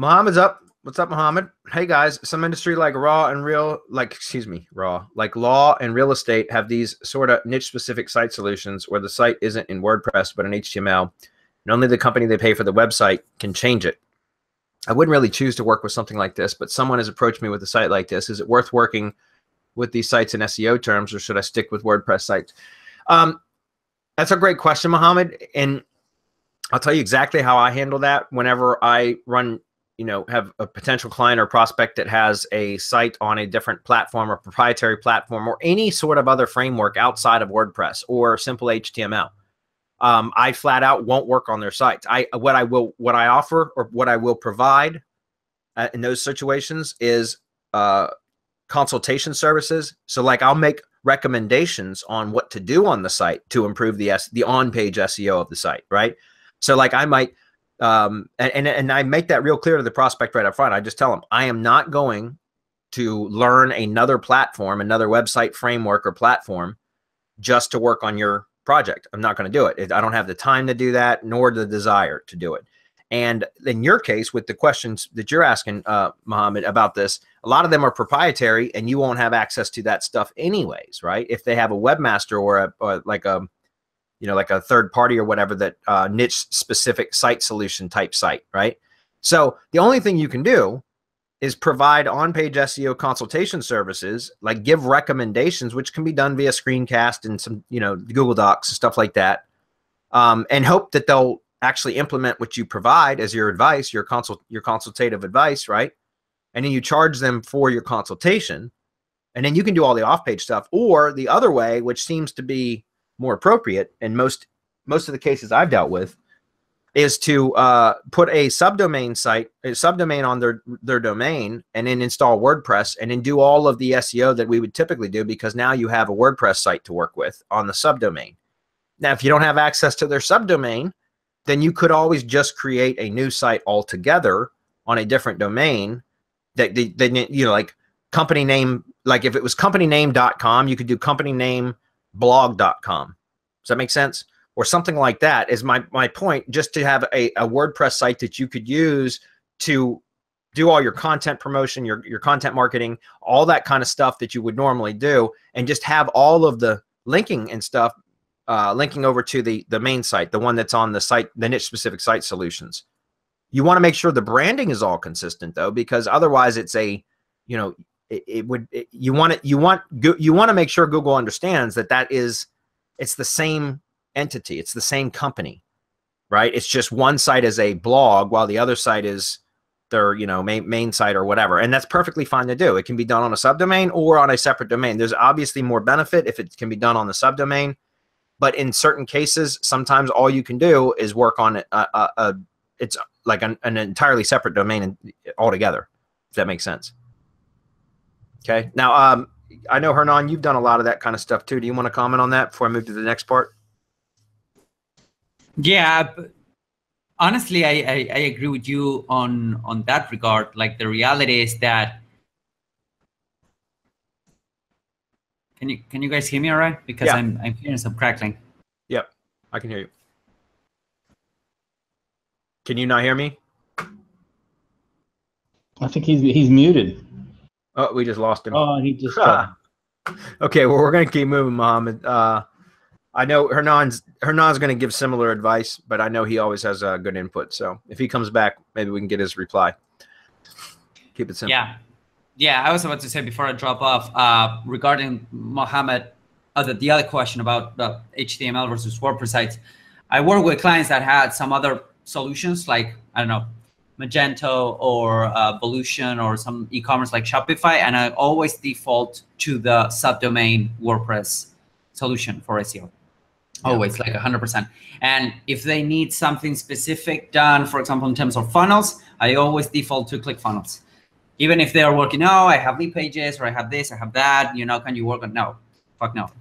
Mohammed's up. What's up, Mohammed? Hey guys, some industry like law and real estate have these sort of niche specific site solutions where the site isn't in WordPress but in HTML, and only the company they pay for the website can change it. I wouldn't really choose to work with something like this, but someone has approached me with a site like this. Is it worth working with these sites in SEO terms, or should I stick with WordPress sites? That's a great question, Mohammed, and I'll tell you exactly how I handle that whenever I run, have a potential client or prospect that has a site on a different platform or proprietary platform or any sort of other framework outside of WordPress or simple HTML. I flat out won't work on their sites. What I will provide in those situations is consultation services. So like I'll make recommendations on what to do on the site to improve the on-page SEO of the site, right? So like I might, and I make that real clear to the prospect right up front. I just tell them, I am not going to learn another platform, another website framework or platform just to work on your project. I'm not going to do it. I don't have the time to do that, nor the desire to do it. And in your case, with the questions that you're asking, Mohammed, about this, a lot of them are proprietary and you won't have access to that stuff anyways, right? If they have a webmaster or like a third party or whatever, that niche specific site solution type site, right? So the only thing you can do is provide on-page SEO consultation services, like give recommendations, which can be done via screencast and some, Google Docs and stuff like that, and hope that they'll actually implement what you provide as your advice, your consultative advice, right? And then you charge them for your consultation, and then you can do all the off-page stuff. Or the other way, which seems to be more appropriate in most of the cases I've dealt with, is to put a subdomain on their domain, and then install WordPress, and then do all of the SEO that we would typically do, because now you have a WordPress site to work with on the subdomain. Now, if you don't have access to their subdomain, then you could always just create a new site altogether on a different domain that like company name, like if it was companyname.com, you could do companyname.blog.com. Does that make sense? Or something like that is my point, just to have a WordPress site that you could use to do all your content promotion, your content marketing, all that kind of stuff that you would normally do, and just have all of the linking and stuff linking over to the main site, the one that's on the site, the niche specific site solutions. You want to make sure the branding is all consistent though, because otherwise it's you want to make sure Google understands that it's the same entity, it's the same company, right? It's just one site is a blog while the other site is their main site or whatever, and that's perfectly fine to do. It can be done on a subdomain or on a separate domain. There's obviously more benefit if it can be done on the subdomain, but in certain cases, sometimes all you can do is work on it's like an entirely separate domain altogether, if that makes sense. Okay, now I know, Hernan, you've done a lot of that kind of stuff too. Do you want to comment on that before I move to the next part? Yeah, honestly, I agree with you on that regard. Like, the reality is that, can you guys hear me all right? Because yeah. I'm hearing some crackling. Yep, I can hear you. Can you not hear me? I think he's muted. Oh, we just lost him. Oh, he just. Okay, well, we're gonna keep moving, Mohammed. I know Hernan's going to give similar advice, but I know he always has good input. So if he comes back, maybe we can get his reply. Keep it simple. Yeah. I was about to say before I drop off, regarding Mohammed, the other question about HTML versus WordPress sites. I work with clients that had some other solutions, like, I don't know, Magento or Volution or some e-commerce like Shopify, and I always default to the subdomain WordPress solution for SEO. Always, like 100%. And if they need something specific done, for example, in terms of funnels, I always default to ClickFunnels. Even if they are working, I have lead pages, or I have this, I have that, can you work on? No, fuck no.